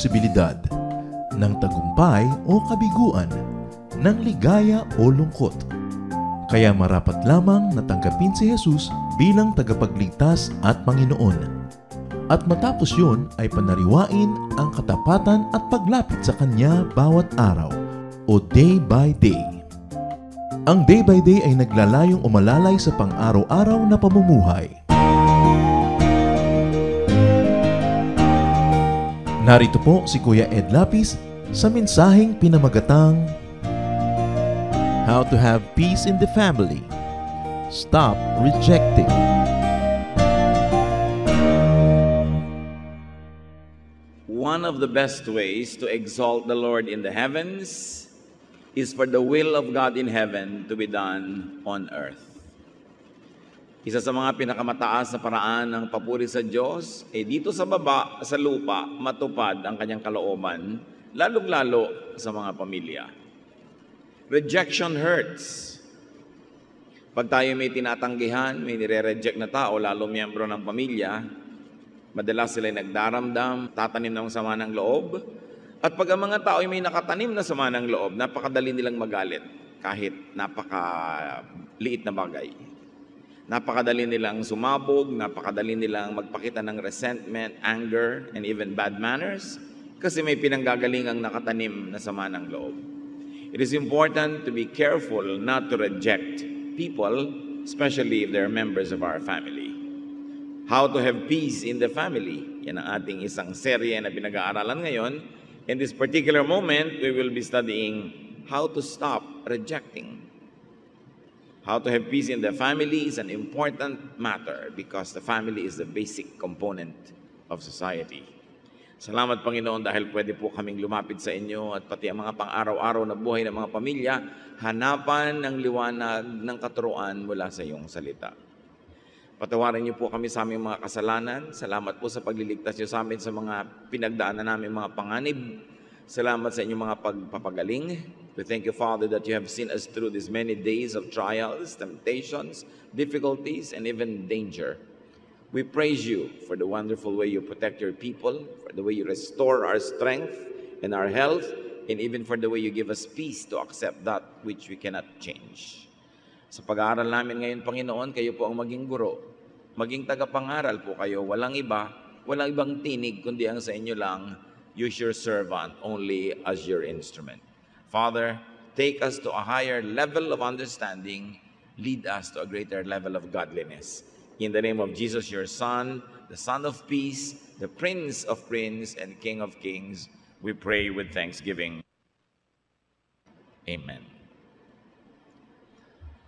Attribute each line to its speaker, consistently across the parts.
Speaker 1: posibilidad ng tagumpay o kabiguan, ng ligaya o lungkot. Kaya marapat lamang na tanggapin si Jesus bilang tagapagligtas at Panginoon. At matapos yun ay panariwain ang katapatan at paglapit sa Kanya bawat araw o day by day. Ang day by day ay naglalayong umalalay sa pang-araw-araw na pamumuhay. Narito po si Kuya Ed Lapis sa mensaheng pinamagatang How to Have Peace in the Family. Stop Rejecting.
Speaker 2: One of the best ways to exalt the Lord in the heavens is for the will of God in heaven to be done on earth. Isa sa mga pinakamataas na paraan ng papuri sa Diyos, dito sa baba, sa lupa, matupad ang kanyang kalooban, lalong-lalo sa mga pamilya. Rejection hurts. Pag tayo may tinatanggihan, may nire-reject na tao, lalo miyembro ng pamilya, madalas sila'y nagdaramdam, tatanim ng sama ng loob. At pag ang mga tao ay may nakatanim na sama ng loob, napakadali nilang magalit kahit napakaliit na bagay. Napakadali nilang sumabog, napakadali nilang magpakita ng resentment, anger, and even bad manners kasi may pinanggagalingang nakatanim na sama ng loob. It is important to be careful not to reject people, especially if they're members of our family. How to have peace in the family. Yan ang ating isang serye na pinag-aaralan ngayon. In this particular moment, we will be studying how to stop rejecting. How to have peace in the family is an important matter because the family is the basic component of society. Salamat Panginoon dahil pwede po kaming lumapit sa inyo at pati ang mga pang-araw-araw na buhay ng mga pamilya, hanapan ng liwanag ng katuruan mula sa iyong salita. Patawarin niyo po kami sa aming mga kasalanan. Salamat po sa pagliligtas niyo sa amin sa mga pinagdaanan namin mga panganib. Salamat sa inyong mga pagpapagaling. We thank you, Father, that you have seen us through these many days of trials, temptations, difficulties, and even danger. We praise you for the wonderful way you protect your people, for the way you restore our strength and our health, and even for the way you give us peace to accept that which we cannot change. Sa pag-aaral namin ngayon, Panginoon, kayo po ang maging guro. Maging tagapangaral po kayo. Walang iba, walang ibang tinig, kundi ang sa inyo lang, use your servant only as your instrument. Father, take us to a higher level of understanding, lead us to a greater level of godliness. In the name of Jesus, your Son, the Son of Peace, the Prince of Princes and King of Kings, we pray with thanksgiving. Amen.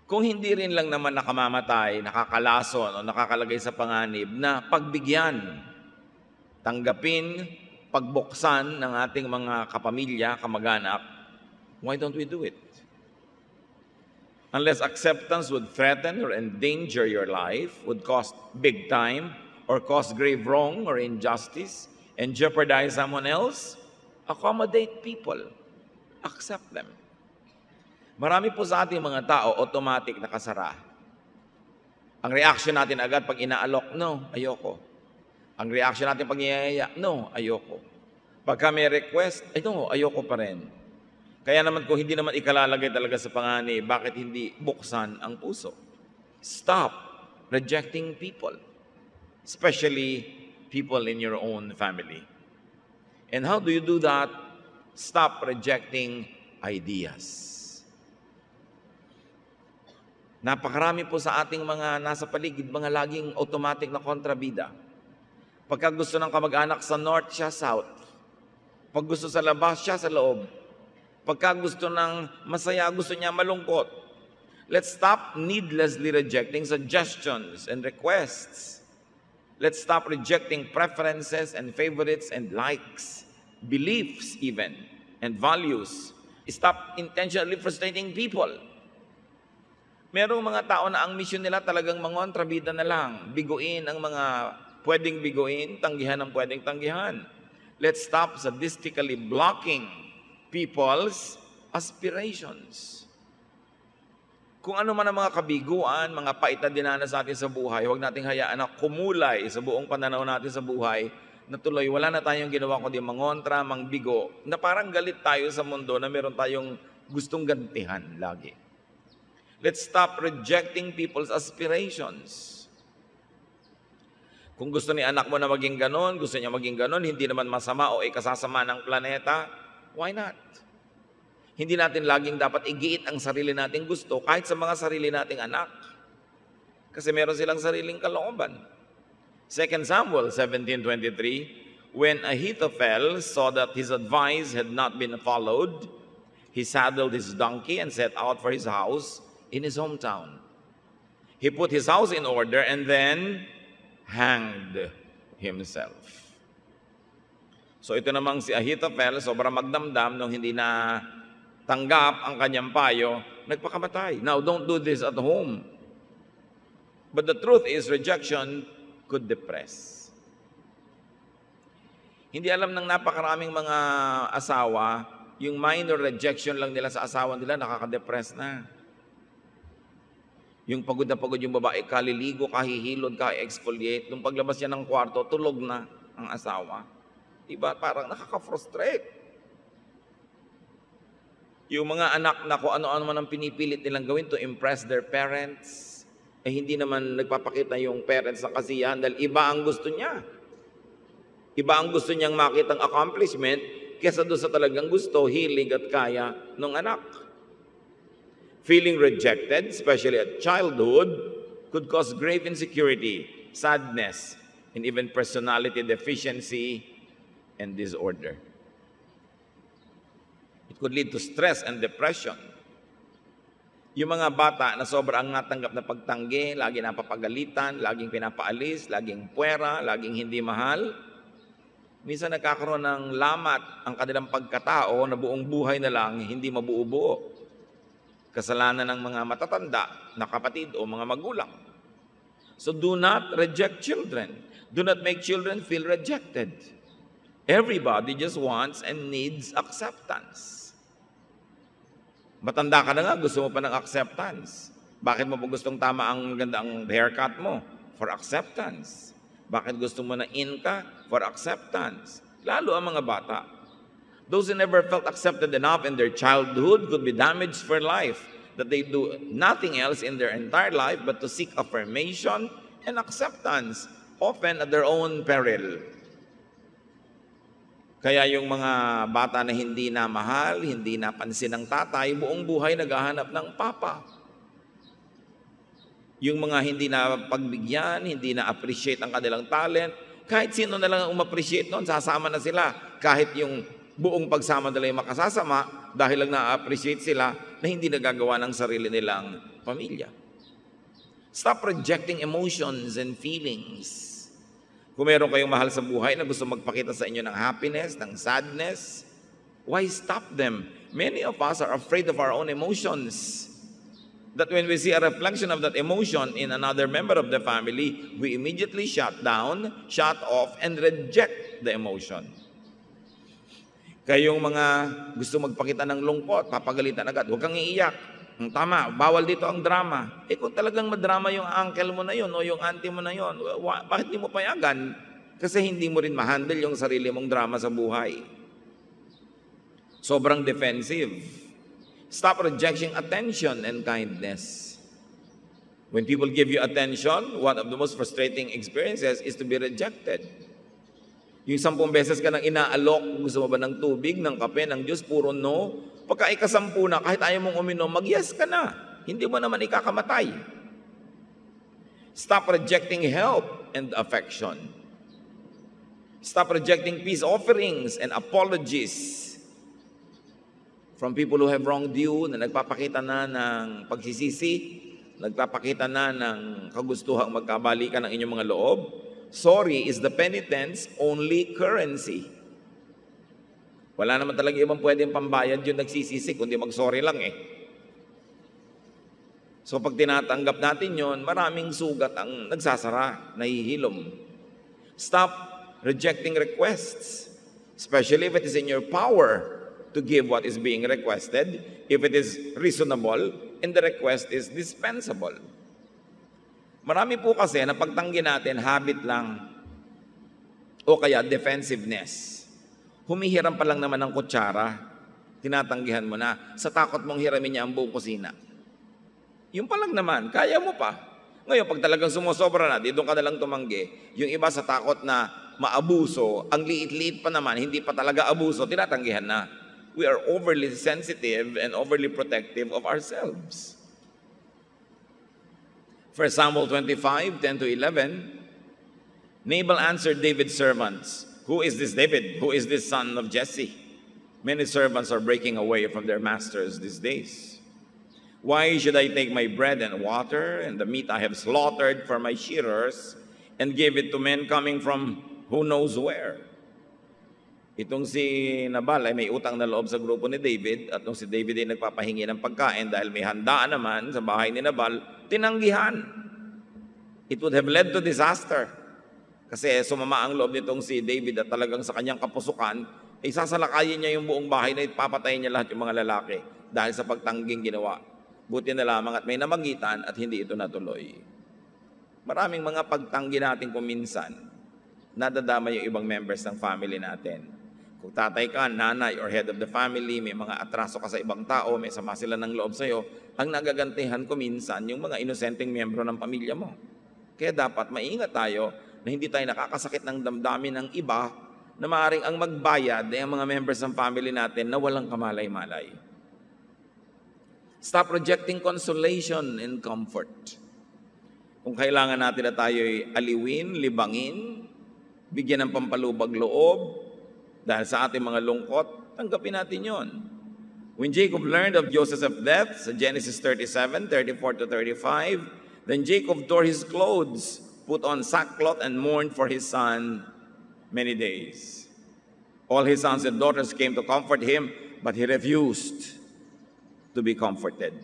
Speaker 2: Kung hindi rin lang naman nakamamatay, nakakalason o nakakalagay sa panganib na pagbigyan, tanggapin, pagbuksan ng ating mga kapamilya, kamag-anak, why don't we do it? Unless acceptance would threaten or endanger your life, would cost big time, or cause grave wrong or injustice, and jeopardize someone else, accommodate people. Accept them. Marami po sa ating mga tao, automatic nakasara. Ang reaction natin agad pag inaalok, no, ayoko. Ang reaction natin pag niyayaya, no, ayoko. Pagka may request, no, ayoko pa rin. Kaya naman kung hindi naman ikalalagay talaga sa panganib, bakit hindi buksan ang puso? Stop rejecting people, especially people in your own family. And how do you do that? Stop rejecting ideas. Napakarami po sa ating mga nasa paligid, mga laging automatic na kontrabida. Pagka gusto ng kamag-anak sa north, siya south. Pag gusto sa labas, siya sa loob. Pagka gusto ng masaya, gusto niya malungkot. Let's stop needlessly rejecting suggestions and requests. Let's stop rejecting preferences and favorites and likes, beliefs even, and values. Stop intentionally frustrating people. Merong mga tao na ang mission nila talagang mangontrabida na lang. Biguin ang mga pwedeng biguin, tanggihan ang pwedeng tanggihan. Let's stop sadistically blocking people's aspirations. Kung ano man ang mga kabiguan, mga pait na dinanas natin sa buhay, huwag nating hayaan na kumulay sa buong pananaw natin sa buhay na tuloy wala na tayong ginawa kundi mangontra, mangbigo, na parang galit tayo sa mundo na meron tayong gustong gantihan lagi. Let's stop rejecting people's aspirations. Kung gusto ni anak mo na maging ganon, gusto niya maging ganon, hindi naman masama o ikasasama ng planeta, why not? Hindi natin laging dapat igiit ang sarili nating gusto kahit sa mga sarili nating anak. Kasi meron silang sariling kalooban. 2 Samuel 17:23, when Ahithophel saw that his advice had not been followed, he saddled his donkey and set out for his house in his hometown. He put his house in order and then hanged himself. So ito namang si Ahithophel, sobrang magdamdam nung hindi na tanggap ang kanyang payo, nagpakamatay. Now, don't do this at home. But the truth is, rejection could depress. Hindi alam ng napakaraming mga asawa, yung minor rejection lang nila sa asawa nila, nakaka-depress na. Yung pagod na pagod yung babae, kaliligo, kahihilod, ka-exfoliate. Nung paglabas niya ng kwarto, tulog na ang asawa. Diba? Parang nakaka-frustrate. Yung mga anak na kung ano-ano man ang pinipilit nilang gawin to impress their parents, eh hindi naman nagpapakita yung parents na kasiyahan dahil iba ang gusto niya. Iba ang gusto niyang makitang accomplishment kesa doon sa talagang gusto, hilig at kaya ng anak. Feeling rejected, especially at childhood, could cause grave insecurity, sadness, and even personality deficiency and disorder. It could lead to stress and depression. Yung mga bata na sobrang natanggap na pagtanggi, lagi napapagalitan, laging pinapaalis, laging puwera, laging hindi mahal, minsan nagkakaroon ng lamat ang kanilang pagkatao na buong buhay na lang hindi mabuo-buo. Kasalanan ng mga matatanda na kapatid o mga magulang. So do not reject children. Do not make children feel rejected. Everybody just wants and needs acceptance. Matanda ka na nga, gusto mo pa ng acceptance. Bakit mo pa gustong tama ang gandang haircut mo? For acceptance. Bakit gusto mo na in ka? For acceptance. Lalo ang mga bata. Those who never felt accepted enough in their childhood could be damaged for life, that they do nothing else in their entire life but to seek affirmation and acceptance, often at their own peril. Kaya yung mga bata na hindi na mahal, hindi na pansin ng tatay, buong buhay naghahanap ng papa. Yung mga hindi na pagbigyan, hindi na appreciate ang kanilang talent, kahit sino na lang ang um-appreciate noon, sasama na sila. Kahit yung buong pagsama nila yung makasasama, dahil lang na-appreciate sila na hindi nagagawa ng sarili nilang pamilya. Stop rejecting emotions and feelings. Kung meron kayong mahal sa buhay na gusto magpakita sa inyo ng happiness, ng sadness, why stop them? Many of us are afraid of our own emotions. That when we see a reflection of that emotion in another member of the family, we immediately shut down, shut off, and reject the emotion. Kayong mga gusto magpakita ng lungkot, papagalitan agad, huwag kang iiyak. Tama, bawal dito ang drama. Eh kung talagang madrama yung uncle mo na yun o yung auntie mo na yun, bakit di mo payagan? Kasi hindi mo rin ma-handle yung sarili mong drama sa buhay. Sobrang defensive. Stop rejecting attention and kindness. When people give you attention, one of the most frustrating experiences is to be rejected. Yung 10 beses ka nang inaalok, gusto mo ba ng tubig, ng kape, ng juice, puro no. Pagka ika-10 na, kahit ayaw mong uminom, mag-yes ka na. Hindi mo naman ikakamatay. Stop rejecting help and affection. Stop rejecting peace offerings and apologies from people who have wronged you, na nagpapakita na ng pagsisisi, nagpapakita na ng kagustuhang magkabalikan ng inyong mga loob. Sorry is the penitent's only currency. Wala naman talaga ibang pwedeng pambayad yung nagsisisi, kundi mag-sorry lang eh. So pag tinatanggap natin yon, maraming sugat ang nagsasara, nahihilom. Stop rejecting requests, especially if it is in your power to give what is being requested, if it is reasonable, and the request is dispensable. Marami po kasi na pagtanggi natin, habit lang. O kaya defensiveness. Humihiram pa lang naman ng kutsara, tinatanggihan mo na, sa takot mong hiramin niya ang buong kusina. Yung pa lang naman, kaya mo pa. Ngayon, pag talagang sumusobra na, doon ka na lang tumanggi. Yung iba sa takot na maabuso, ang liit-liit pa naman, hindi pa talaga abuso, tinatanggihan na. We are overly sensitive and overly protective of ourselves. 1 Samuel 25, 10 to 11, Nabal answered David's servants, "Who is this David? Who is this son of Jesse? Many servants are breaking away from their masters these days. Why should I take my bread and water and the meat I have slaughtered for my shearers and give it to men coming from who knows where?" Itong si Nabal ay may utang na loob sa grupo ni David, at nung si David ay nagpapahingi ng pagkain dahil may handaan naman sa bahay ni Nabal, tinanggihan. It would have led to disaster. Kasi sumama ang loob nitong si David at talagang sa kanyang kapusukan, ay sasalakayin niya yung buong bahay na ipapatayin niya lahat yung mga lalaki dahil sa pagtangging ginawa. Buti na lamang at may namagitan at hindi ito natuloy. Maraming mga pagtanggi natin kuminsan, nadadama yung ibang members ng family natin. Kung tatay ka, nanay, or head of the family, may mga atraso ka sa ibang tao, may sama sila ng loob sa'yo, ang nagagantihan ko minsan yung mga inosenteng miyembro ng pamilya mo. Kaya dapat maingat tayo na hindi tayo nakakasakit ng damdamin ng iba na maaaring ang magbayad ay ang mga members ng family natin na walang kamalay-malay. Stop rejecting consolation and comfort. Kung kailangan natin na tayo'y aliwin, libangin, bigyan ng pampalubag loob, dahil sa ating mga lungkot, tanggapin natin yon. When Jacob learned of Joseph's death, sa Genesis 37, 34 to 35, then Jacob tore his clothes, put on sackcloth, and mourned for his son many days. All his sons and daughters came to comfort him, but he refused to be comforted.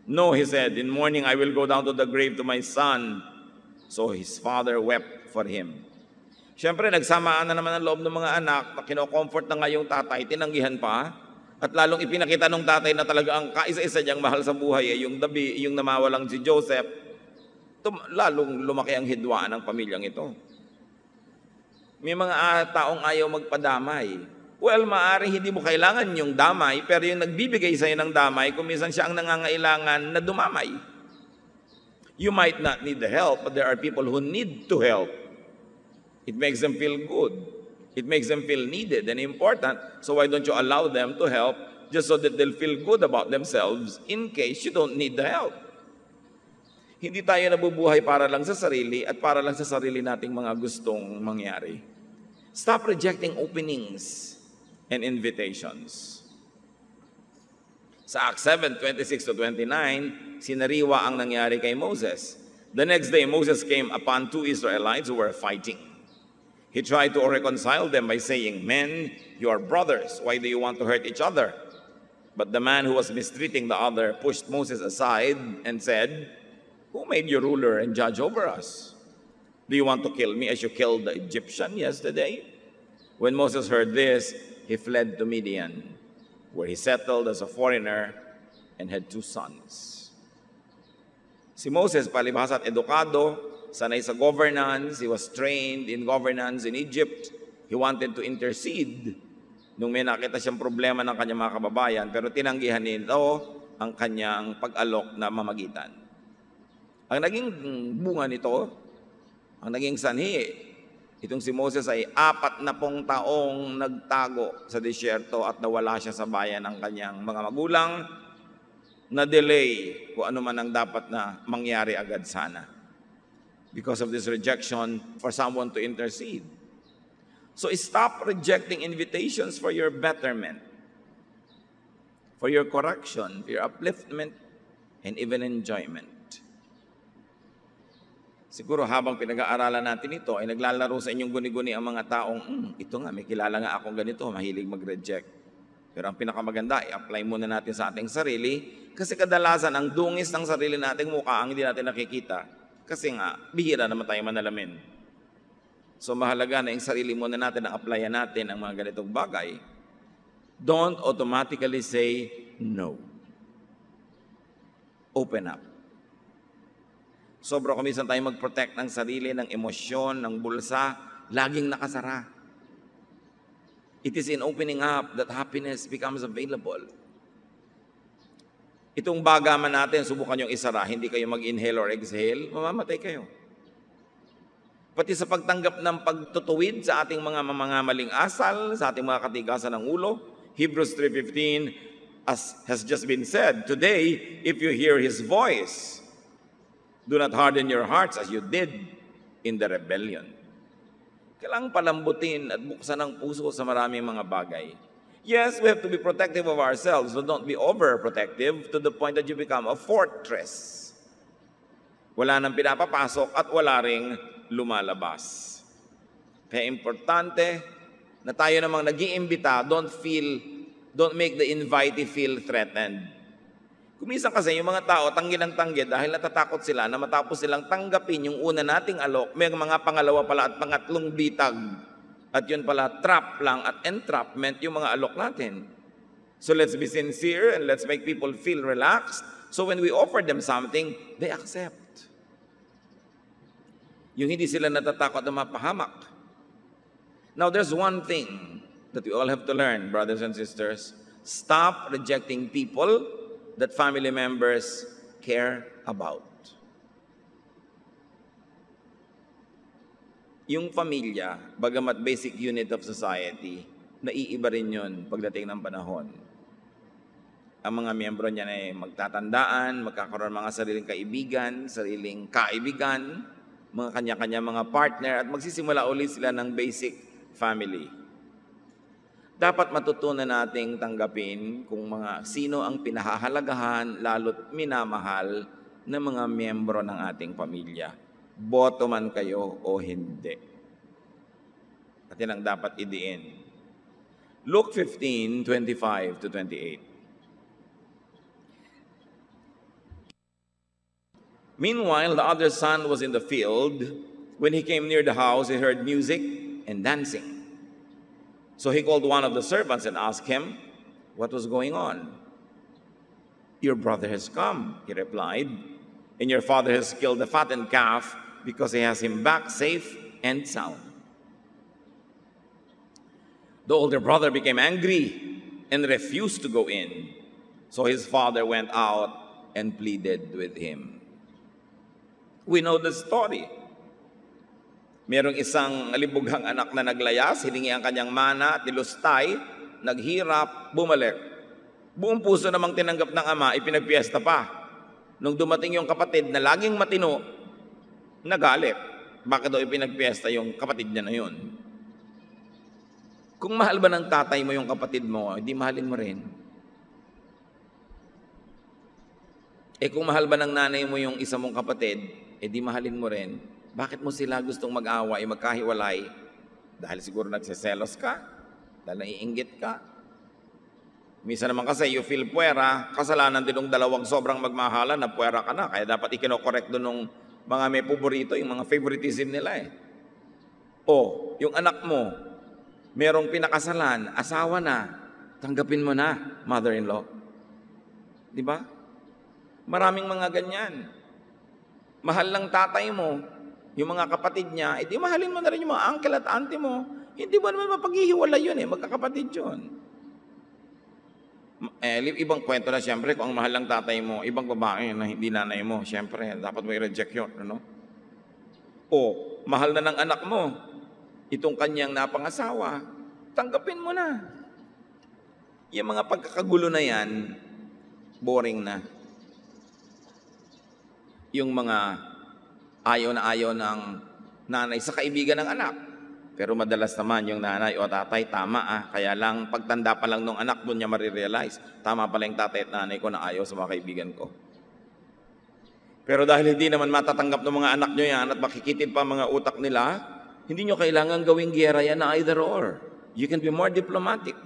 Speaker 2: "No," he said, "in mourning I will go down to the grave to my son." So his father wept for him. Siyempre, nagsamaan na naman ang loob ng mga anak na kino-comfort na nga yung tatay, tinanggihan pa, at lalong ipinakita ng tatay na talaga ang kaisa-isa niyang mahal sa buhay ay yung namawalang si Joseph, lalong lumaki ang hidwaan ng pamilyang ito. May mga taong ayaw magpadamay. Well, maaaring hindi mo kailangan yung damay, pero yung nagbibigay sa'yo ng damay, kung minsan siya ang nangangailangan na dumamay. You might not need the help, but there are people who need to help. It makes them feel good. It makes them feel needed and important. So why don't you allow them to help just so that they'll feel good about themselves in case you don't need the help? Hindi tayo nabubuhay para lang sa sarili at para lang sa sarili nating mga gustong mangyari. Stop rejecting openings and invitations. Sa Acts 7, 26 to 29, sinariwa ang nangyari kay Moses. The next day, Moses came upon two Israelites who were fighting. He tried to reconcile them by saying, "Men, you are brothers. Why do you want to hurt each other?" But the man who was mistreating the other pushed Moses aside and said, "Who made you ruler and judge over us? Do you want to kill me as you killed the Egyptian yesterday?" When Moses heard this, he fled to Midian, where he settled as a foreigner and had 2 sons. Si Moses, palibhas at edukado, sanay sa governance, he was trained in governance in Egypt. He wanted to intercede nung may nakita siyang problema ng kanyang mga kababayan, pero tinanggihan nito ang kanyang pag-alok na mamagitan. Ang naging bunga nito, ang naging sanhi, itong si Moses ay 40 taong nagtago sa disyerto at nawala siya sa bayan ng kanyang mga magulang, na delay kung ano man ang dapat na mangyari agad sana. Because of this rejection for someone to intercede. So stop rejecting invitations for your betterment, for your correction, for your upliftment, and even enjoyment. Siguro habang pinag-aaralan natin ito, ay naglalaro sa inyong guni-guni ang mga taong, ito nga, may kilala nga akong ganito, mahilig mag-reject. Pero ang pinakamaganda, i-apply muna natin sa ating sarili, kasi kadalasan ang dungis ng sarili nating mukha ang hindi natin nakikita. Kasi nga, bihira naman tayo manalamin. So mahalaga na yung sarili muna natin, ang applyan natin ang mga ganitong bagay. Don't automatically say no. Open up. Sobra kumisan tayo mag-protect ng sarili, ng emosyon, ng bulsa, laging nakasara. It is in opening up that happiness becomes available. Itong bagaman natin, subukan yung isara, hindi kayo mag-inhale or exhale, mamamatay kayo. Pati sa pagtanggap ng pagtutuwid sa ating mga maling asal, sa ating mga katigasan ng ulo, Hebrews 3:15, as has just been said, today, if you hear His voice, do not harden your hearts as you did in the rebellion. Kailangang palambutin at buksan ang puso sa maraming mga bagay. Yes, we have to be protective of ourselves, but don't be overprotective to the point that you become a fortress. Wala nang pinapapasok at wala ring lumalabas. Kaya importante na tayo namang nag-iimbita, don't make the invitee feel threatened. Kuminsan kasi yung mga tao tanggi ng tanggi dahil natatakot sila na matapos silang tanggapin yung una nating alok, may mga pangalawa pala at pangatlong bitag. At yun pala, trap lang at entrapment yung mga alok natin. So let's be sincere and let's make people feel relaxed. So when we offer them something, they accept. Yung hindi sila natatakot na mapahamak. Now there's one thing that we all have to learn, brothers and sisters. Stop rejecting people that family members care about. Yung pamilya, bagamat basic unit of society, naiiba rin yun pagdating ng panahon. Ang mga miyembro niya ay magtatandaan, magkakaroon mga sariling kaibigan, mga kanya-kanya mga partner, at magsisimula ulit sila ng basic family. Dapat matutunan nating tanggapin kung sino ang pinahahalagahan, lalo't minamahal ng mga miyembro ng ating pamilya. Boto man kayo o hindi. At yan ang dapat idiin. Luke 15:25-28. Meanwhile, the other son was in the field. When he came near the house, he heard music and dancing. So he called one of the servants and asked him what was going on. Your brother has come, he replied, and your father has killed the fattened calf because he has him back safe and sound. The older brother became angry and refused to go in. So his father went out and pleaded with him. We know the story. Merong isang alibughang anak na naglayas, hiningi ang kanyang mana at nilustay, naghirap, bumalik. Buong puso namang tinanggap ng ama, ipinagpiesta pa. Nung dumating yung kapatid na laging matino, nagalit. Bakit daw ipinagpiesta yung kapatid niya na yun? Kung mahal ba ng tatay mo yung kapatid mo, hindi mahalin mo rin. Kung mahal ba ng nanay mo yung isa mong kapatid, di mahalin mo rin. Bakit mo sila gustong mag-away, magkahiwalay? Dahil siguro nagsiselos ka? Dahil naiinggit ka? Minsan naman kasi you feel puwera, kasalanan din ng dalawang sobrang magmahalan na puwera ka na. Kaya dapat ikinokorek doon ng mga may paborito, yung mga favoritism nila O, yung anak mo, merong pinakasalan, asawa na, tanggapin mo na, mother-in-law. Di ba? Maraming mga ganyan. Mahal lang tatay mo, yung mga kapatid niya, di mahalin mo na rin yung mga uncle at auntie mo. Hindi mo naman mapaghihiwala yun magkakapatid yun. Ibang kwento na siyempre kung ang mahal lang tatay mo, ibang babae na hindi nanay mo, siyempre, dapat may reject yun, ano? O, mahal na ng anak mo, itong kanyang napangasawa, tanggapin mo na. Yung mga pagkakagulo na yan, boring na. Yung mga ayaw na ayaw ng nanay sa kaibigan ng anak. Pero madalas naman yung nanay o tatay, tama kaya lang pagtanda pa lang ng anak, doon niya marirealize, tama pala yung tatay at nanay ko na ayaw sa mga kaibigan ko. Pero dahil hindi naman matatanggap ng mga anak nyo yan at makikitid pa mga utak nila, hindi nyo kailangan gawing giyera yan na either or. You can be more diplomatic.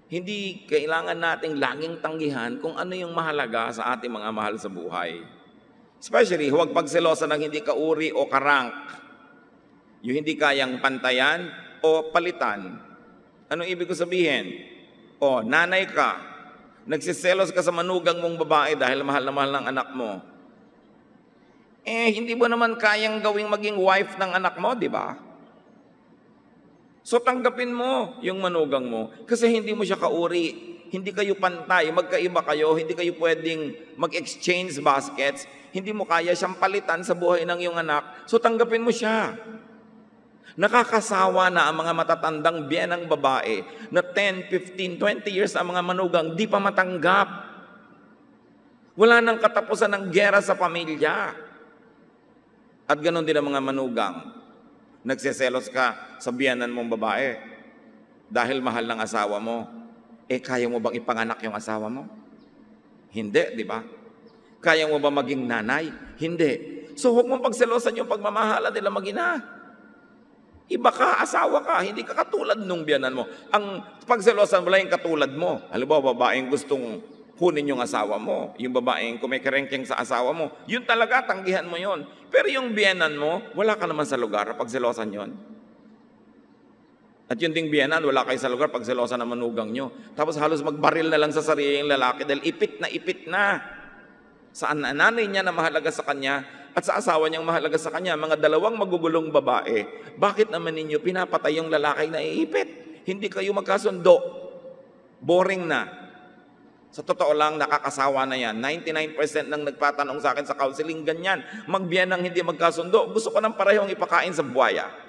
Speaker 2: Hindi kailangan nating laging tanggihan kung ano yung mahalaga sa ating mga mahal sa buhay. Especially, huwag pagselosa ng hindi kauri o karank. Yung hindi kayang pantayan o palitan. Anong ibig ko sabihin? O, nanay ka, nagsiselos ka sa manugang mong babae dahil mahal na mahal ng anak mo. Hindi mo naman kayang gawing maging wife ng anak mo, di ba? So tanggapin mo yung manugang mo kasi hindi mo siya kauri. Hindi kayo pantay, magkaiba kayo, hindi kayo pwedeng mag-exchange baskets, hindi mo kaya siyang palitan sa buhay ng iyong anak, so tanggapin mo siya. Nakakasawa na ang mga matatandang biyenang babae na 10, 15, 20 years ang mga manugang, di pa matanggap. Wala nang katapusan ng gera sa pamilya. At ganon din ang mga manugang. Nagseselos ka sa biyenan mong babae dahil mahal ng asawa mo. Kaya mo bang ipanganak yung asawa mo? Hindi, di ba? Kaya mo ba maging nanay? Hindi. So huwag mong pagselosan yung pagmamahala nila mag-ina. Iba ka, asawa ka, hindi ka katulad nung biyanan mo. Ang pagselosan mo lang yung katulad mo. Halimbawa, babaeng gustong kunin yung asawa mo, yung babaeng kumikerengkeng sa asawa mo, yun talaga, tanggihan mo yun. Pero yung biyanan mo, wala ka naman sa lugar, pagselosan yun. At yun ding biyanan, wala kayo sa lugar pag selosa na manugang nyo. Tapos halos magbaril na lang sa sariling lalaki dahil ipit na. Sa nanay niya na mahalaga sa kanya at sa asawa niyang mahalaga sa kanya, mga dalawang magugulong babae, bakit naman ninyo pinapatay yung lalaki na iipit? Hindi kayo magkasundo. Boring na. Sa totoo lang, nakakasawa na yan. 99% ng nagpatanong sa akin sa counseling, ganyan. Magbiyanang hindi magkasundo. Gusto ko ng parehong ipakain sa buwaya.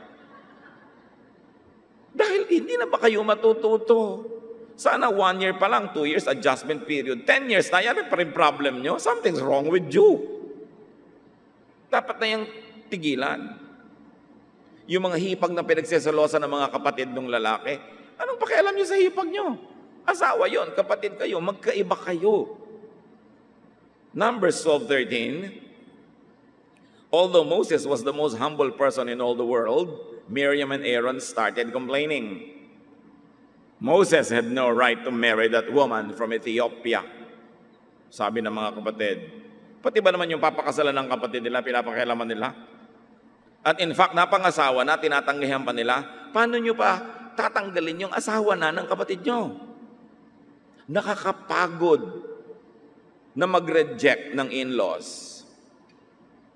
Speaker 2: Dahil hindi na ba kayo matututo? Sana 1 year pa lang, 2 years adjustment period, 10 years na yan pa rin problem nyo. Something's wrong with you. Dapat na yung tigilan. Yung mga hipag na pinagsesalosa ng mga kapatid ng lalaki, anong pakialam nyo sa hipag nyo? Asawa yon, kapatid kayo, magkaiba kayo. Numbers 12:13, although Moses was the most humble person in all the world, Miriam and Aaron started complaining. Moses had no right to marry that woman from Ethiopia. Sabi ng mga kapatid. Pati ba naman yung papakasalan ng kapatid nila, pinapakialaman nila? At in fact, napangasawa na, tinatanggihan pa nila. Paano nyo pa tatanggalin yung asawa na ng kapatid nyo? Nakakapagod na mag-reject ng in-laws.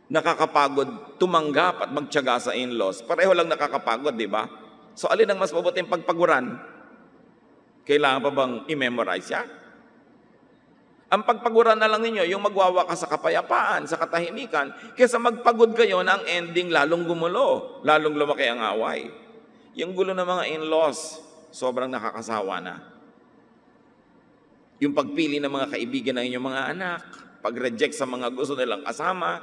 Speaker 2: Nakakapagod tumanggap at magtiyaga sa in-laws. Pareho lang nakakapagod, di ba? So alin ang mas mabuting pagpaguran? Kailangan pa bang i-memorize siya? Ang pagpaguran na lang ninyo, yung magwawakas sa kapayapaan, sa katahimikan, kaysa magpagod kayo na ang ending lalong gumulo, lalong lumaki ang away. Yung gulo ng mga in-laws, sobrang nakakasawa na. Yung pagpili ng mga kaibigan ng inyong mga anak, pag-reject sa mga gusto nilang kasama,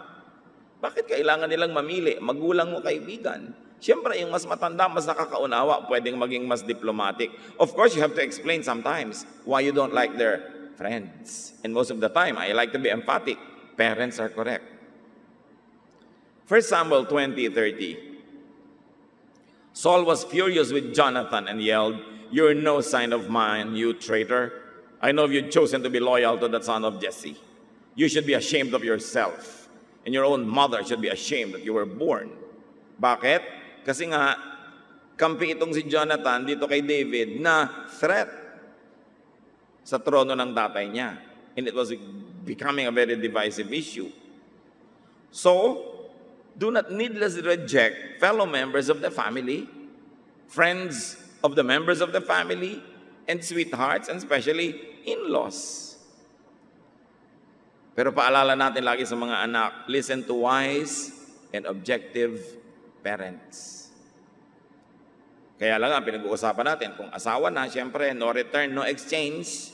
Speaker 2: bakit kailangan nilang mamili? Magulang mo kaibigan. Siyempre, yung mas matanda, mas nakakaunawa, pwedeng maging mas diplomatic. Of course, you have to explain sometimes why you don't like their friends. And most of the time, I like to be emphatic. Parents are correct. 1 Samuel 20:30. Saul was furious with Jonathan and yelled, "You're no sign of mine, you traitor. I know you've chosen to be loyal to the son of Jesse. You should be ashamed of yourself. And your own mother should be ashamed that you were born." Bakit? Kasi nga, kampi itong si Jonathan dito kay David na threat sa trono ng tatay niya. And it was becoming a very divisive issue. So, do not needlessly reject fellow members of the family, friends of the members of the family, and sweethearts, and especially in-laws. Pero paalala natin lagi sa mga anak, listen to wise and objective parents. Kaya lang ang pinag-uusapan natin, kung asawa na, siyempre, no return, no exchange,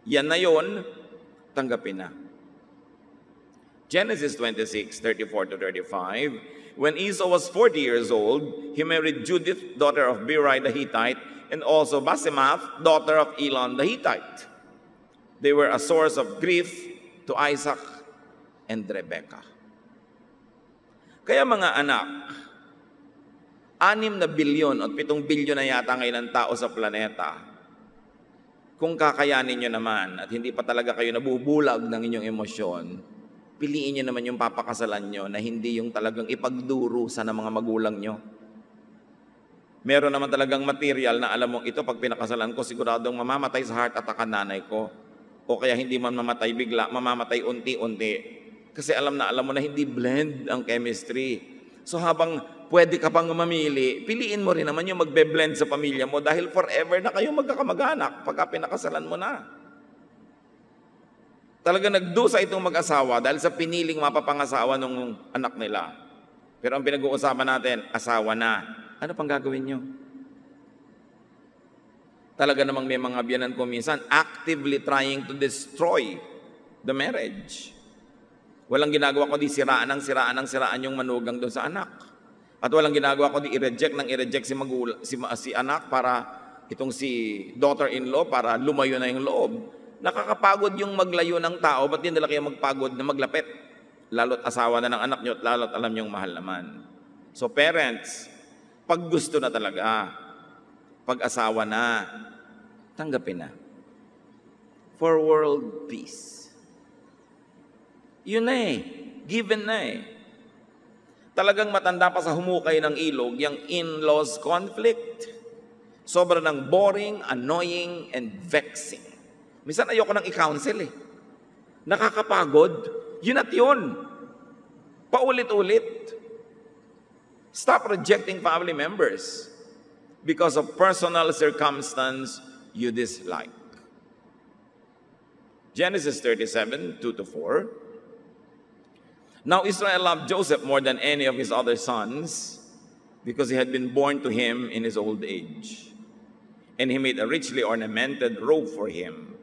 Speaker 2: yan na yun, tanggapin na. Genesis 26:34-35, when Esau was 40 years old, he married Judith, daughter of Beeri the Hittite, and also Basemath, daughter of Elon the Hittite. They were a source of grief to Isaac and Rebekah. Kaya mga anak, 6 bilyon at 7 bilyon na yata ngayon ang tao sa planeta. Kung kakayanin nyo naman at hindi pa talaga kayo nabubulag ng inyong emosyon, piliin nyo naman yung papakasalan nyo na hindi yung talagang ipagdurusa ng mga magulang nyo. Meron naman talagang material na alam mo, ito pag pinakasalan ko, siguradong mamamatay sa heart attack ang nanay ko. O kaya hindi man mamamatay bigla, mamamatay unti-unti. Kasi alam mo na hindi blend ang chemistry. So habang pwede ka pang mamili, piliin mo rin naman yung magbe-blend sa pamilya mo dahil forever na kayo magkakamag-anak pagka pinakasalan mo na. Talaga nagdusa itong mag-asawa dahil sa piniling mapapangasawa ng anak nila. Pero ang pinag-uusapan natin, asawa na. Ano pang gagawin nyo? Talaga namang may mga biyanan ko minsan actively trying to destroy the marriage. Walang ginagawa ko di siraan yung manugang doon sa anak. At walang ginagawa ko di i-reject si anak para itong si daughter-in-law para lumayo na yung loob. Nakakapagod yung maglayo ng tao, ba't din nila kayo magpagod na maglapit? Lalo't asawa na ng anak nyo at lalo't alam nyong mahal naman. So parents, pag gusto na talaga, pag asawa na, tanggapin na. For world peace. Yun na eh. Given na eh. Talagang matanda pa sa humukay ng ilog, yung in-laws conflict. Sobra ng boring, annoying, and vexing. Minsan ayoko nang i-counsel eh. Nakakapagod. Yun at yun. Paulit-ulit. Stop rejecting family members because of personal circumstance you dislike. Genesis 37, 2-4. Now Israel loved Joseph more than any of his other sons because he had been born to him in his old age. And he made a richly ornamented robe for him.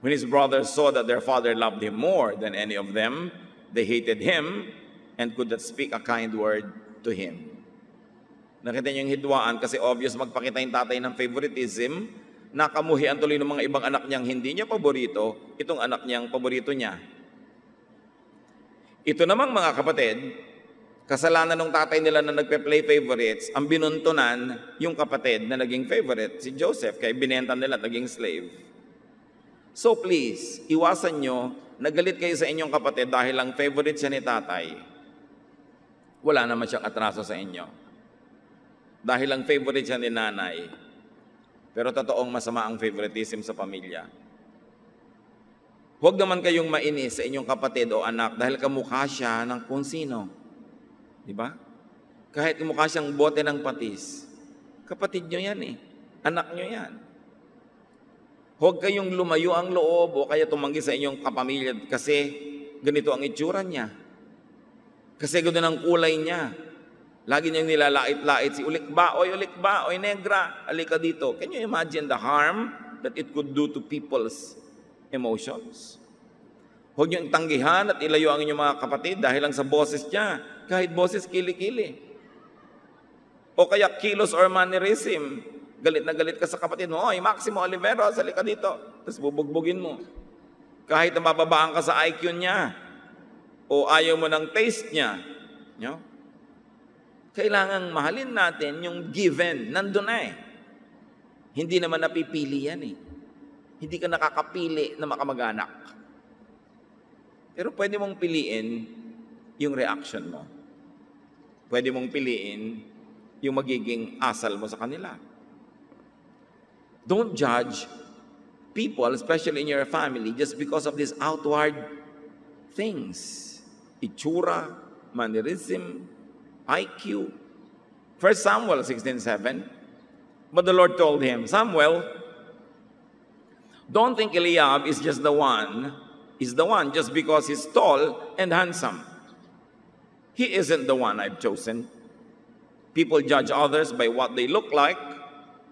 Speaker 2: When his brothers saw that their father loved him more than any of them, they hated him and could not speak a kind word to him. Nakita niyo yung hidwaan kasi obvious magpakita yung tatay ng favoritism, nakamuhian tuloy ng mga ibang anak niyang hindi niya paborito, itong anak niyang paborito niya. Ito namang mga kapatid, kasalanan ng tatay nila na nagpe-play favorites, ang binuntunan yung kapatid na naging favorite, si Joseph, kaya binenta nila at naging slave. So please, iwasan nyo, nagalit kayo sa inyong kapatid dahil lang favorite siya ni tatay. Wala naman siyang atraso sa inyo. Dahil lang favorite siya ni nanay. Pero totoong masama ang favoritism sa pamilya. Huwag naman kayong mainis sa inyong kapatid o anak dahil kamukha siya ng kung sino. Di ba? Kahit kamukha siyang bote ng patis, kapatid nyo yan eh. Anak nyo yan. Huwag kayong lumayo ang loob o kaya tumanggi sa inyong kapamilya kasi ganito ang itsura niya. Kasi ganoon ang kulay niya. Lagi niyang nilalait-lait si ulikbaoy negra, alika dito. Can you imagine the harm that it could do to people's emotions? Huwag niyong tanggihan at ilayo ang inyong mga kapatid dahil lang sa boses niya. Kahit boses kili-kili. O kaya kilos or mannerism. Galit na galit ka sa kapatid mo, oy, Maximo Oliveros, halika dito. Tapos bubugbugin mo. Kahit mababaan ka sa IQ niya, o ayaw mo ng taste niya, no? Kailangang mahalin natin yung given. Nandun na eh. Hindi naman napipili yan eh. Hindi ka nakakapili na makamag-anak. Pero pwede mong piliin yung reaction mo. Pwede mong piliin yung magiging asal mo sa kanila. Don't judge people, especially in your family, just because of these outward things. Itsura, mannerism, IQ. 1 Samuel 16:7. But the Lord told him, Samuel, don't think Eliab is the one just because he's tall and handsome. He isn't the one I've chosen. People judge others by what they look like,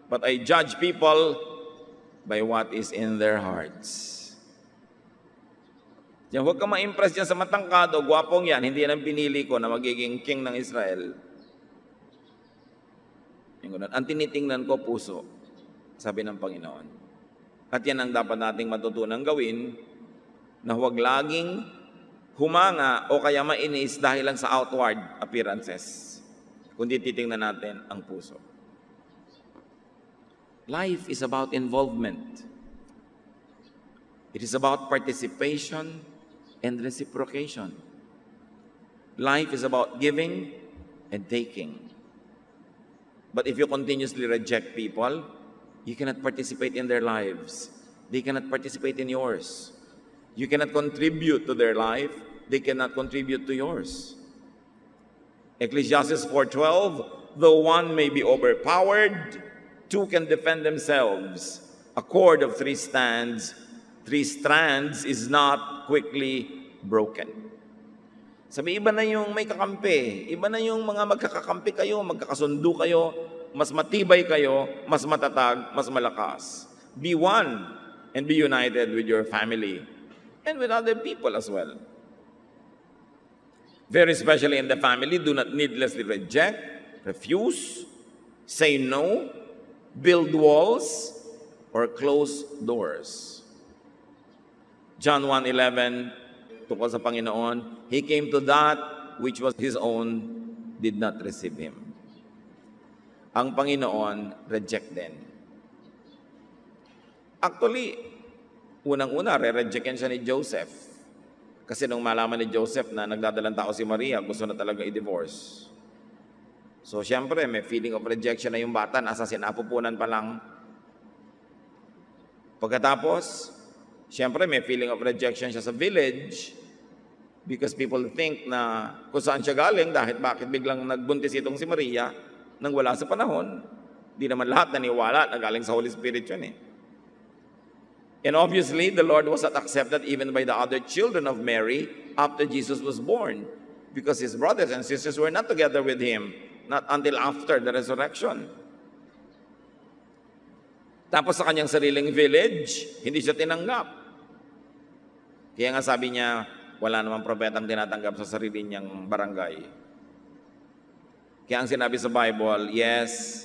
Speaker 2: but I judge people by what is in their hearts. Diyan, huwag ka ma-impress dyan sa matangkad o gwapong yan. Hindi yan ang pinili ko na magiging king ng Israel. Ang tinitingnan ko, puso, sabi ng Panginoon. At yan ang dapat nating matutunang gawin, na huwag laging humanga o kaya mainis dahil lang sa outward appearances, kundi titingnan natin ang puso. Life is about involvement. It is about participation and reciprocation. Life is about giving and taking. But if you continuously reject people, you cannot participate in their lives. They cannot participate in yours. You cannot contribute to their life. They cannot contribute to yours. Ecclesiastes 4:12, though one may be overpowered, two can defend themselves. A cord of three strands is not quickly broken. Sabi, iba na yung may kakampi. Iba na yung mga magkakakampi kayo, magkakasundo kayo, mas matibay kayo, mas matatag, mas malakas. Be one and be united with your family and with other people as well. Very especially in the family, do not needlessly reject, refuse, say no, build walls, or close doors. John 1:11, tungkol sa Panginoon, He came to that which was His own, did not receive Him. Ang Panginoon, reject din. Actually, unang-una, re-rejectin siya ni Joseph. Kasi nung malaman ni Joseph na nagdadalang tao si Maria, gusto na talaga i-divorce. So, siyempre, may feeling of rejection na yung bata, nasa sinapupunan pa lang. Pagkatapos, siyempre, may feeling of rejection siya sa village because people think na kung saan siya galing, dahil bakit biglang nagbuntis itong si Maria nang wala sa panahon. Di naman lahat naniwala na galing sa Holy Spirit yun eh. And obviously, the Lord was not accepted even by the other children of Mary after Jesus was born because His brothers and sisters were not together with Him, not until after the resurrection. Tapos sa kanyang sariling village, hindi siya tinanggap. Kaya nga sabi niya, wala namang propetang tinatanggap sa sarili niyang barangay. Kaya ang sinabi sa Bible, yes,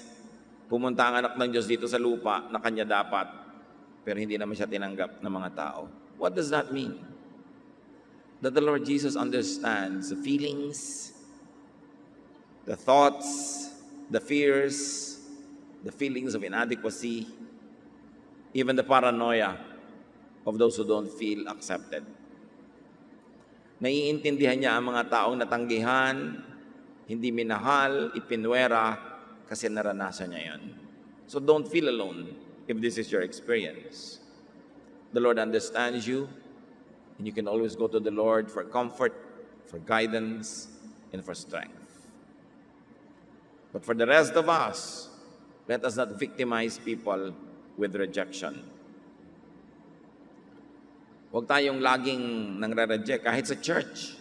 Speaker 2: pumunta ang anak ng Diyos dito sa lupa na kanya dapat, pero hindi naman siya tinanggap ng mga tao. What does that mean? That the Lord Jesus understands the feelings, the thoughts, the fears, the feelings of inadequacy, even the paranoia of those who don't feel accepted. Naiintindihan niya ang mga taong natanggihan, hindi minahal, ipinwera, kasi naranasan niya yon. So don't feel alone if this is your experience. The Lord understands you, and you can always go to the Lord for comfort, for guidance, and for strength. But for the rest of us, let us not victimize people with rejection. Huwag tayong laging nangre-reject kahit sa church.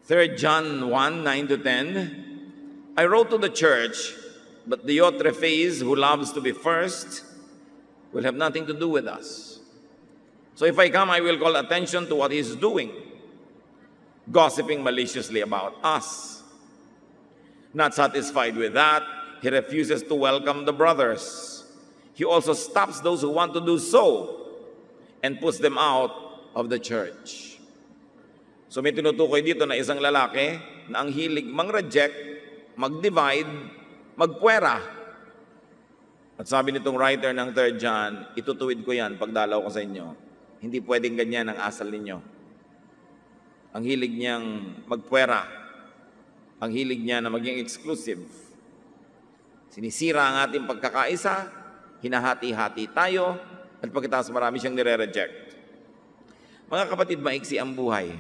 Speaker 2: 3 John 1:9-10, I wrote to the church, but Diotrephes, who loves to be first, will have nothing to do with us. So if I come, I will call attention to what he's doing, gossiping maliciously about us. Not satisfied with that, he refuses to welcome the brothers. He also stops those who want to do so and puts them out of the church. So may tinutukoy dito na isang lalaki na ang hilig mang-reject, mag-divide, magpuwera. At sabi nitong writer ng 3 John, itutuwid ko yan pagdalaw ko sa inyo. Hindi pwedeng ganyan ang asal ninyo. Ang hilig niyang magpuwera, ang hilig niya na maging exclusive. Sinisira ang ating pagkakaisa, hinahati-hati tayo, at pagkatapos marami siyang nire-reject. Mga kapatid, maiksi ang buhay.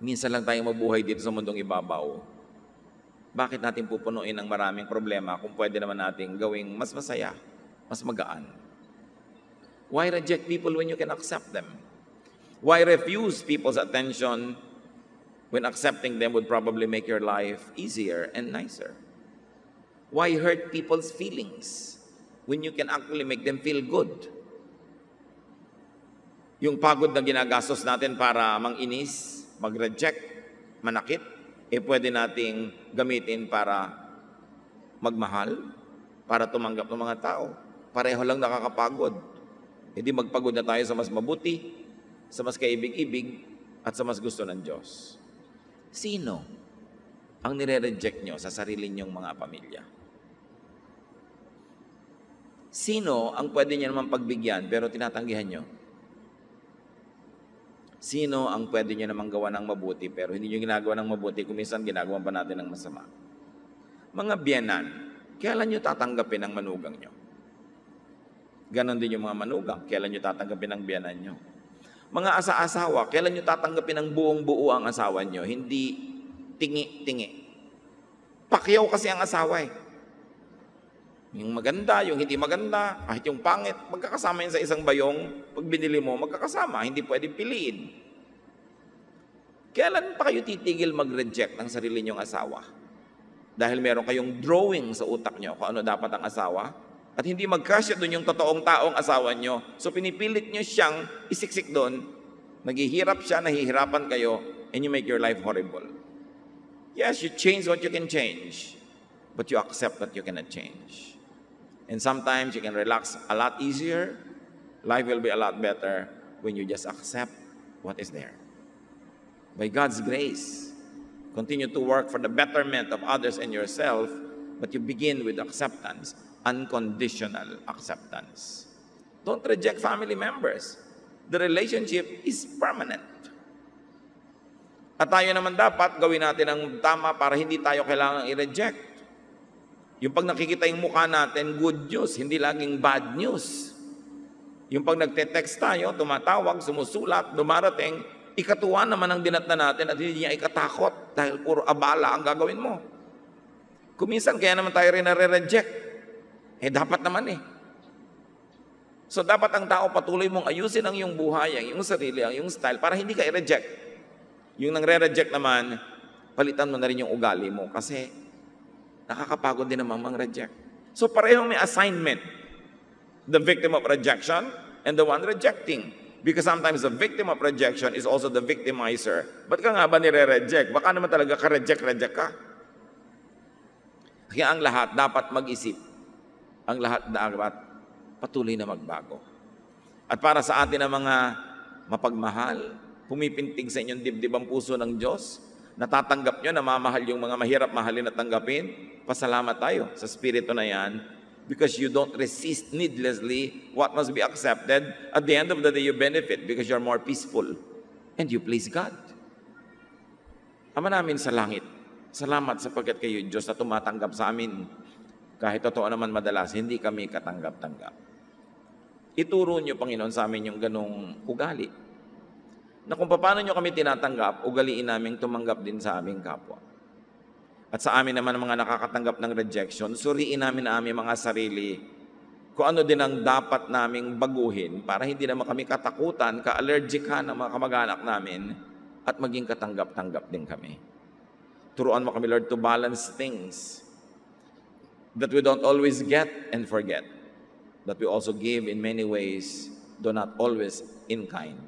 Speaker 2: Minsan lang tayong mabuhay dito sa mundong ibabaw. Bakit natin pupunuin ang maraming problema kung pwede naman natin gawing mas masaya, mas magaan? Why reject people when you can accept them? Why refuse people's attention when accepting them would probably make your life easier and nicer? Why hurt people's feelings when you can actually make them feel good? Yung pagod na ginagastos natin para manginis, mag-reject, manakit, pwede nating gamitin para magmahal, para tumanggap ng mga tao. Pareho lang nakakapagod. Hindi magpagod na tayo sa mas mabuti, sa mas kaibig-ibig, at sa mas gusto ng Diyos. Sino ang nire-reject nyo sa sarili nyong mga pamilya? Sino ang pwede niya naman pagbigyan pero tinatanggihan nyo? Sino ang pwede niya naman gawa ng mabuti pero hindi nyo ginagawa ng mabuti kung minsan ginagawa pa natin ng masama? Mga biyenan, kailan nyo tatanggapin ang manugang nyo? Ganon din yung mga manugang, kailan nyo tatanggapin ang biyenan nyo? Mga asa-asawa, kailan nyo tatanggapin ang buong-buo ang asawa nyo? Hindi tingi-tingi. Pakyaw kasi ang asawa eh. Yung maganda, yung hindi maganda, kahit yung pangit, magkakasama yun sa isang bayong. Pag binili mo, magkakasama, hindi pwede piliin. Kailan pa kayo titigil mag-reject ng sarili nyong asawa? Dahil meron kayong drawing sa utak nyo kung ano dapat ang asawa, at hindi magkasya doon yung totoong taong asawa nyo. So pinipilit nyo siyang isiksik doon, naghihirap siya, nahihirapan kayo, and you make your life horrible. Yes, you change what you can change, but you accept that you cannot change. And sometimes you can relax a lot easier. Life will be a lot better when you just accept what is there. By God's grace, continue to work for the betterment of others and yourself, but you begin with acceptance, unconditional acceptance. Don't reject family members. The relationship is permanent. At tayo naman dapat gawin natin ang tama para hindi tayo kailangang i-reject. Yung pag nakikita yung mukha natin, good news, hindi laging bad news. Yung pag nagte-text tayo, tumatawag, sumusulat, dumarating, ikatuwa naman ang dinatna natin at hindi niya ikatakot dahil puro abala ang gagawin mo. Kuminsan kaya naman tayo rin nare-reject. Dapat naman eh. So dapat ang tao patuloy mong ayusin ang iyong buhay, ang iyong sarili, ang iyong style para hindi ka i-reject. Yung nangre-reject naman, palitan mo na rin yung ugali mo kasi nakakapagod din naman mang-reject. So parehong may assignment. The victim of rejection and the one rejecting. Because sometimes the victim of rejection is also the victimizer. Ba't ka nga ba nire-reject? Baka naman talaga ka-reject ka. Kaya ang lahat dapat mag-isip. Ang lahat dapat patuloy na magbago. At para sa atin ang mga mapagmahal, pumipintig sa inyong dibdib ang puso ng Diyos, natatanggap nyo, namamahal yung mga mahirap mahalin at tanggapin, pasalamat tayo sa spirito na yan, because you don't resist needlessly what must be accepted. At the end of the day, you benefit because you're more peaceful and you please God. Ama namin sa langit, salamat sapagkat kayo, Diyos, na tumatanggap sa amin. Kahit totoo naman madalas, hindi kami katanggap-tanggap. Ituro niyo, Panginoon, sa amin yung ganong ugali. Na kung paano niyo kami tinatanggap, ugaliin namin tumanggap din sa aming kapwa. At sa amin naman mga nakakatanggap ng rejection, suriin namin ang aming mga sarili kung ano din ang dapat naming baguhin para hindi naman kami katakutan, ka-allergican ng mga kamag-anak namin at maging katanggap-tanggap din kami. Turuan mo kami, Lord, to balance things that we don't always get and forget, that we also give in many ways, though not always in kind.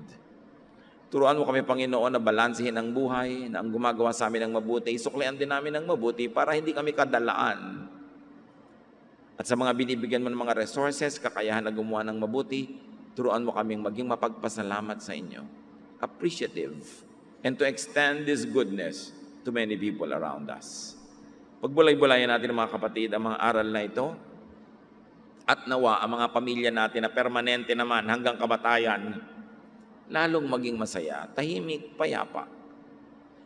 Speaker 2: Turuan mo kami, Panginoon, na balansehin ang buhay, na ang gumagawa sa amin ng mabuti, isuklian din namin ng mabuti para hindi kami kadalaan. At sa mga binibigyan mo ng mga resources, kakayahan na gumawa ng mabuti, turuan mo kaming maging mapagpasalamat sa inyo, appreciative, and to extend this goodness to many people around us. Pagbulay-bulayan natin mga kapatid ang mga aral na ito, at nawa ang mga pamilya natin na permanente naman hanggang kamatayan, lalong maging masaya, tahimik, payapa.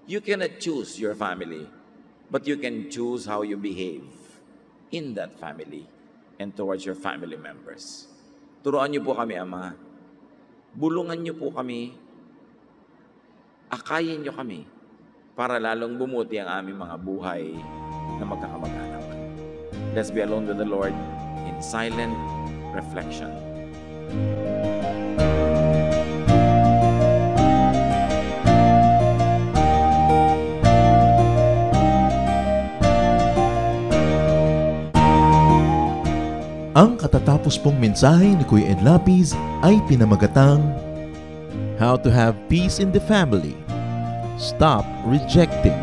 Speaker 2: You cannot choose your family, but you can choose how you behave in that family and towards your family members. Turuan niyo po kami, Ama. Bulungan niyo po kami. Akayin niyo kami para lalong bumuti ang aming mga buhay na magkakamag-anak. Let's be alone with the Lord in silent reflection.
Speaker 1: Ang katatapos pong mensahe ni Kuya Ed Lapiz ay pinamagatang How to Have Peace in the Family. Stop Rejecting.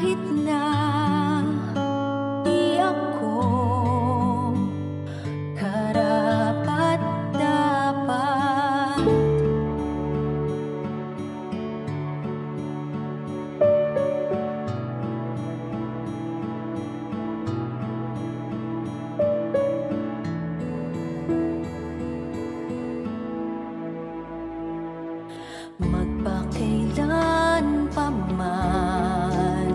Speaker 3: kahit na di ako karapat-dapat. Magpakailan pa man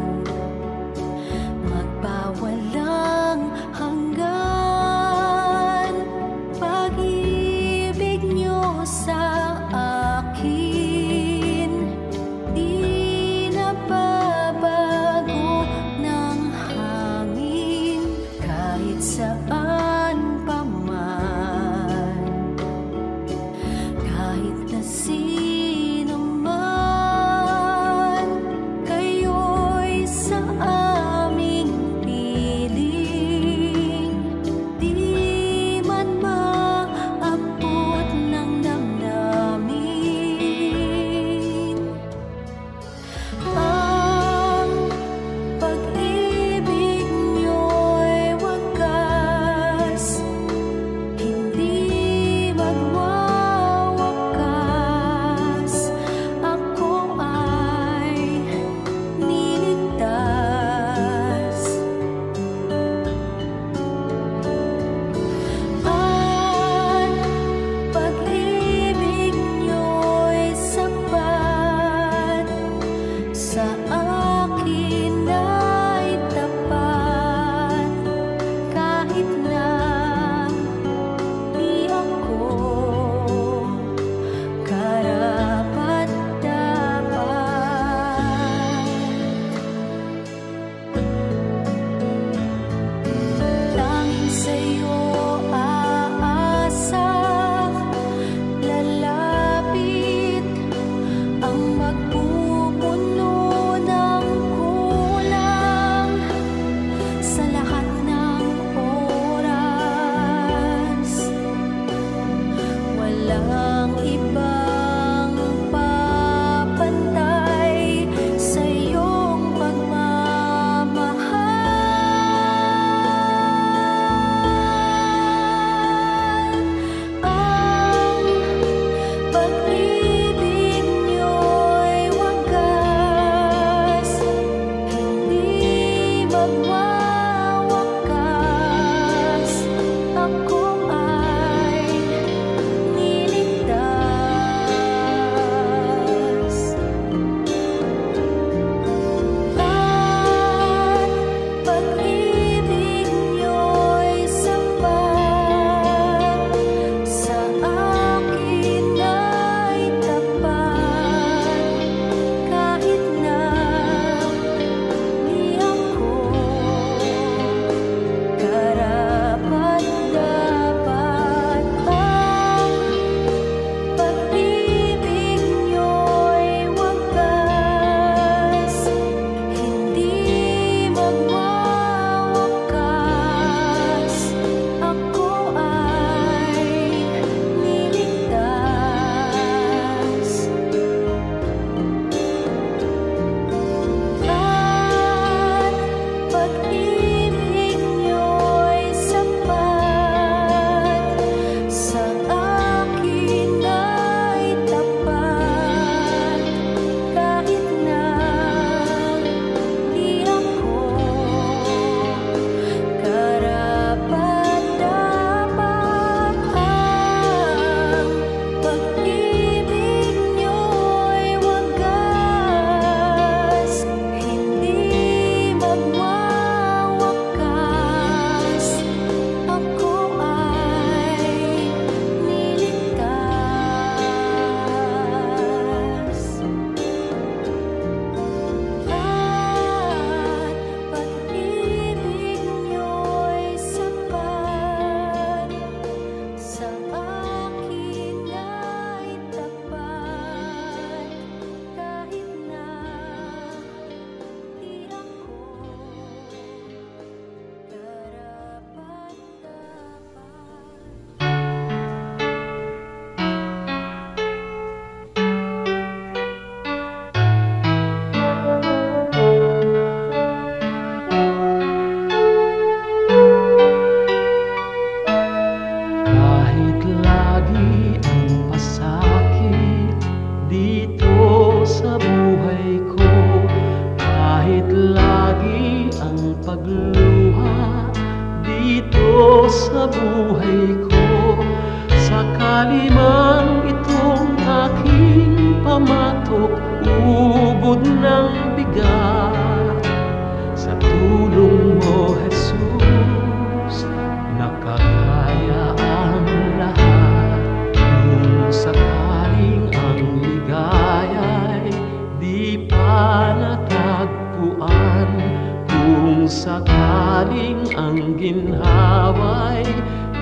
Speaker 4: ang pagluha dito sa buhay ko. Sakali man itong aking pamatok, ubod ng bigat, sa tulong mo, Jesus, nakakaya ang lahat. Kung sakaling ang ligaya'y di pa natagpuan, kung sakaling ang ginhawa'y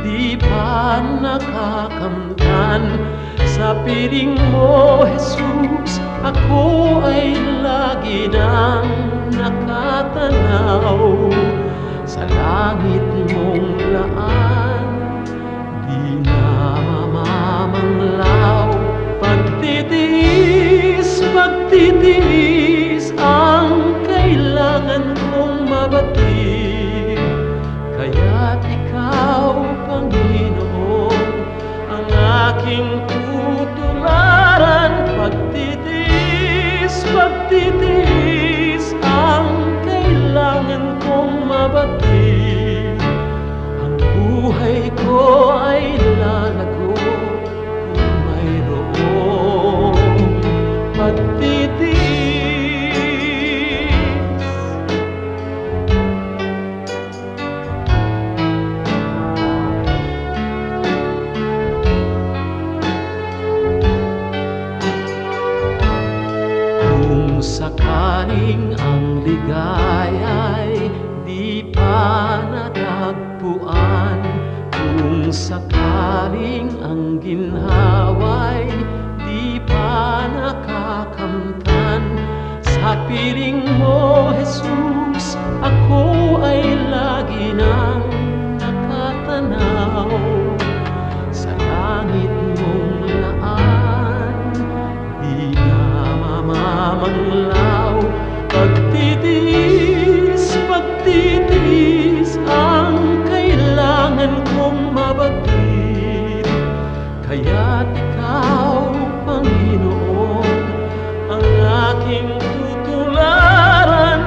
Speaker 4: di pa nakakamtan, sa piling mo, Jesus, ako ay lagi nang nakatanaw sa langit mong laan, di na mamamanglaw. Pagtitiis, pagtitiis ang kailangan kong mabatid, kaya't ikaw, Panginoon, ang aking tutularan. Pagtitiis, pagtitiis ang kailangan kong mabatid, ang buhay ko ay lalago kung mayroong pagtitiis. Kung sakaling ang ligaya'y di pa natagpuan, kung sakaling ang ginhawa'y di pa nakakamtan, sa piling mo, Jesus, ako ay lagi nang nakatanaw sa langit mong laan, di na mamamanglaw. Pagtitiis, pagtitiis ang kailangan kong mabatid, kaya't ikaw, Panginoon, ang aking tutularan.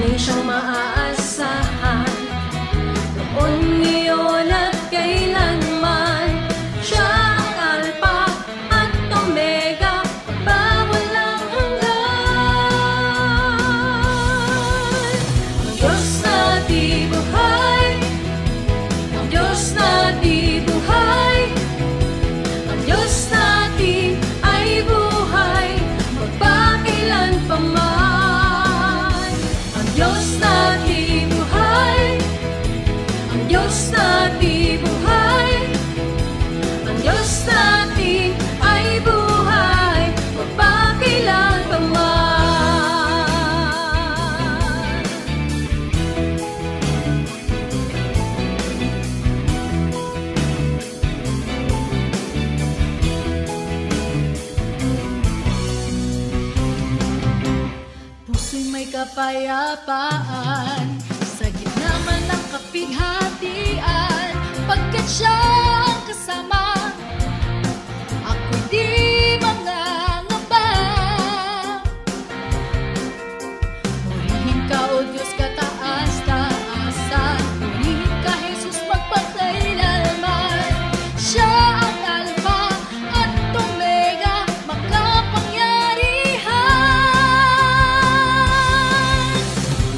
Speaker 3: tunay siyang maaasahan, noon, ngayon at kailanman. Siya ang Alpha at Omega, magpawalang hanggan. Ang Diyos na di buhay, ang Diyos na di buhay, ang Diyos natin ay buhay, magpakailan pa man. Ang Diyos na di buhay, ang Diyos na di buhay, ang Diyos natin ay buhay, magpakailan pa man. Puso'y may kapayapaan sa gitna man ng kapighatian, pagkat siya ang kasama, ako'y di mangangamba. Purihin ka, O Diyos, kataas-taasan, purihin ka, Jesus, magpakailanman. Siya ang Alpha at Omega, makapangyarihan.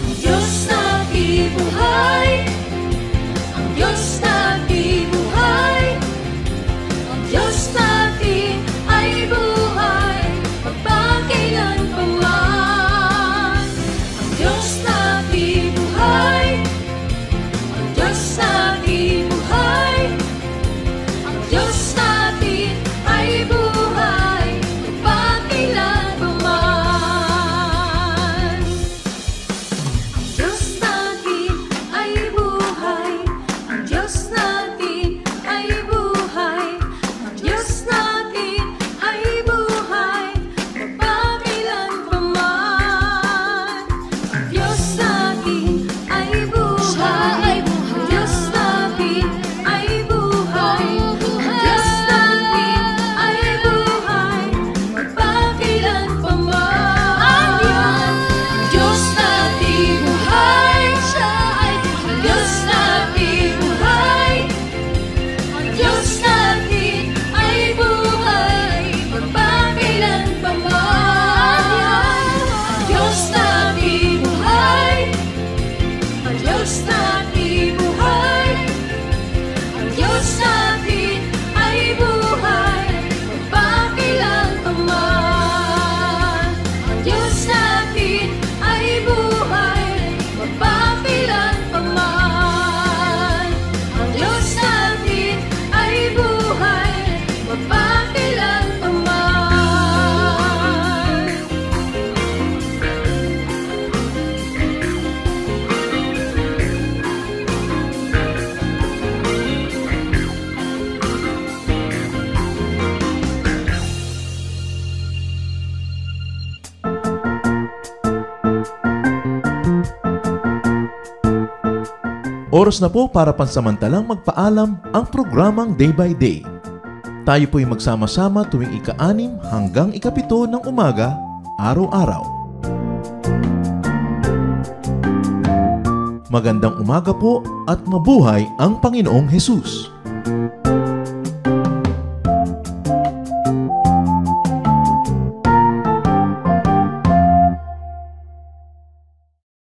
Speaker 3: Ang Diyos na di buhay, ang Diyos na di buhay, ang Diyos natin ay buhay, magpakailan pa man. Ang Diyos na di buhay, ang Diyos na di buhay, ang Diyos natin ay buhay, magpakailan pa man. Ang Diyos natin ay buhay, ang Diyos natin ay buhay, ang Diyos natin ay buhay, magpakailan pa man. Ang Diyos natin ay buhay, ang Diyos natin ay buhay, ang Diyos natin ay buhay, magpakailan pa man. Ang Diyos natin buhay, siya ay buhay. Ang Diyos natin buhay, ang Diyos natin ay buhay, magpakailan pa man. Ang Diyos natin buhay, ang Diyos natin buhay, ang Diyos natin ay buhay, magpakailan pa man. Ang Diyos natin ay buhay, magpakailan pa man. Ang Diyos natin ay buhay, magpakailan pa man.
Speaker 1: Oras na po para pansamantalang magpaalam ang programang Day by Day. Tayo po'y magsama-sama tuwing ika-6 hanggang ika-7 ng umaga, araw-araw. Magandang umaga po at mabuhay ang Panginoong Hesus!